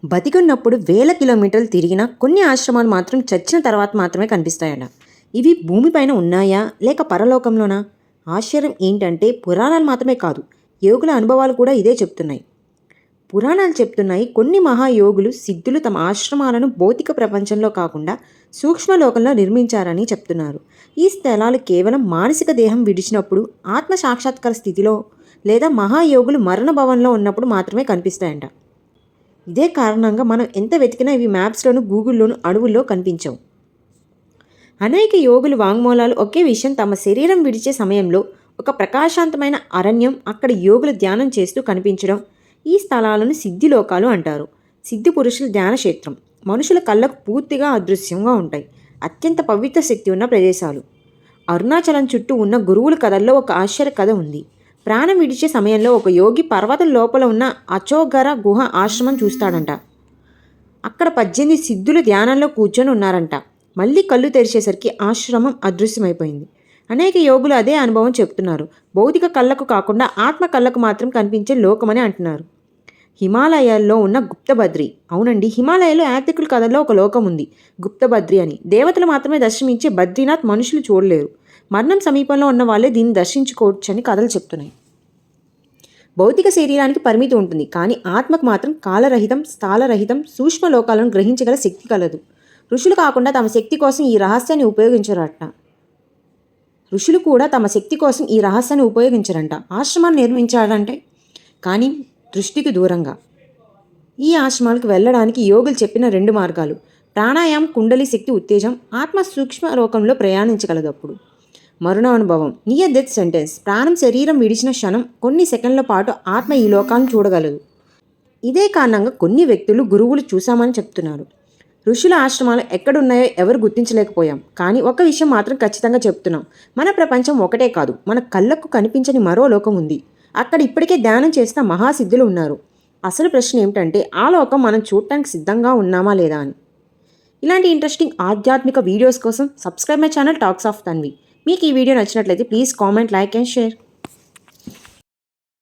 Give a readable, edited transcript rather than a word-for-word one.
బతికున్నప్పుడు వేల కిలోమీటర్లు తిరిగినా కొన్ని ఆశ్రమాలు మాత్రం చచ్చిన తర్వాత మాత్రమే కనిపిస్తాయట. ఇవి భూమిపైన ఉన్నాయా లేక పరలోకంలోనా? ఆశ్చర్యం ఏంటంటే పురాణాలు మాత్రమే కాదు, యోగుల అనుభవాలు కూడా ఇదే చెప్తున్నాయి. పురాణాలు చెప్తున్నాయి, కొన్ని మహాయోగులు సిద్ధులు తమ ఆశ్రమాలను భౌతిక ప్రపంచంలో కాకుండా సూక్ష్మలోకంలో నిర్మించారని చెప్తున్నారు. ఈ స్థలాలు కేవలం మానసిక దేహం విడిచినప్పుడు, ఆత్మ సాక్షాత్కార స్థితిలో లేదా మహాయోగులు మరణ భవన్లో ఉన్నప్పుడు మాత్రమే కనిపిస్తాయంట. ఇదే కారణంగా మనం ఎంత వెతికినా ఇవి మ్యాప్స్లోను గూగుల్లోను అడవుల్లో కనిపించవు. అనేక యోగులు వాంగ్మూలాలు ఒకే విషయం, తమ శరీరం విడిచే సమయంలో ఒక ప్రకాశవంతమైన అరణ్యం, అక్కడ యోగులు ధ్యానం చేస్తూ కనిపించడం. ఈ స్థలాలను సిద్ధిలోకాలు అంటారు. సిద్ధి పురుషుల ధ్యాన క్షేత్రం మనుషుల కళ్ళకు పూర్తిగా అదృశ్యంగా ఉంటాయి. అత్యంత పవిత్ర శక్తి ఉన్న ప్రదేశాలు. అరుణాచలం చుట్టూ ఉన్న గురువుల కథల్లో ఒక ఆశ్చర్య కథ ఉంది. ప్రాణం విడిచే సమయంలో ఒక యోగి పర్వతం లోపల ఉన్న అచోగర గుహ ఆశ్రమం చూస్తాడంట. అక్కడ 18 సిద్ధులు ధ్యానంలో కూర్చొని ఉన్నారంట. మళ్ళీ కళ్ళు తెరిచేసరికి ఆశ్రమం అదృశ్యమైపోయింది. అనేక యోగులు అదే అనుభవం చెప్తున్నారు. భౌతిక కళ్ళకు కాకుండా ఆత్మ కళ్ళకు మాత్రం కనిపించే లోకమని అంటున్నారు. హిమాలయాల్లో ఉన్న గుప్తబద్రి. అవునండి, హిమాలయాల్లో యాత్రికుల కథల్లో ఒక లోకం ఉంది, గుప్తబద్రి అని. దేవతలు మాత్రమే దర్శనమిచ్చే బద్రీనాథ్ మనుషులు చూడలేరు. మరణం సమీపంలో ఉన్న వాళ్ళే దీన్ని దర్శించుకోవచ్చని కథలు చెప్తున్నాయి. భౌతిక శరీరానికి పరిమితి ఉంటుంది, కానీ ఆత్మకు మాత్రం కాలరహితం, స్థాలరహితం, సూక్ష్మ లోకాలను గ్రహించగల శక్తి కలదు. ఋషులు కాకుండా తమ శక్తి కోసం ఈ రహస్యాన్ని ఉపయోగించరట. ఋషులు కూడా తమ శక్తి కోసం ఈ రహస్యాన్ని ఉపయోగించరంట. ఆశ్రమాన్ని నిర్మించాలంటే కానీ దృష్టికి దూరంగా. ఈ ఆశ్రమాలకు వెళ్ళడానికి యోగులు చెప్పిన 2 మార్గాలు. ప్రాణాయామం కుండలి శక్తి ఉత్తేజం, ఆత్మ సూక్ష్మ లోకంలో ప్రయాణించగలదు. అప్పుడు మరణానుభవం, నియర్ డెత్ సెంటెన్స్. ప్రాణం శరీరం విడిచిన క్షణం కొన్ని సెకండ్ల పాటు ఆత్మ ఈ లోకాలను చూడగలదు. ఇదే కారణంగా కొన్ని వ్యక్తులు గురువులు చూశామని చెప్తున్నారు. ఋషుల ఆశ్రమాలు ఎక్కడున్నాయో ఎవరు గుర్తించలేకపోయాం, కానీ ఒక విషయం మాత్రం ఖచ్చితంగా చెప్తున్నాం. మన ప్రపంచం ఒకటే కాదు, మన కళ్ళకు కనిపించని మరో లోకం ఉంది. అక్కడ ఇప్పటికే ధ్యానం చేసిన మహాసిద్ధులు ఉన్నారు. అసలు ప్రశ్న ఏమిటంటే, ఆ లోకం మనం చూడటానికి సిద్ధంగా ఉన్నామా లేదా అని. ఇలాంటి ఇంట్రెస్టింగ్ ఆధ్యాత్మిక వీడియోస్ కోసం subscribe my channel talks of Tanvi. మీకు ఈ వీడియో నచ్చినట్లయితే please comment, like and share.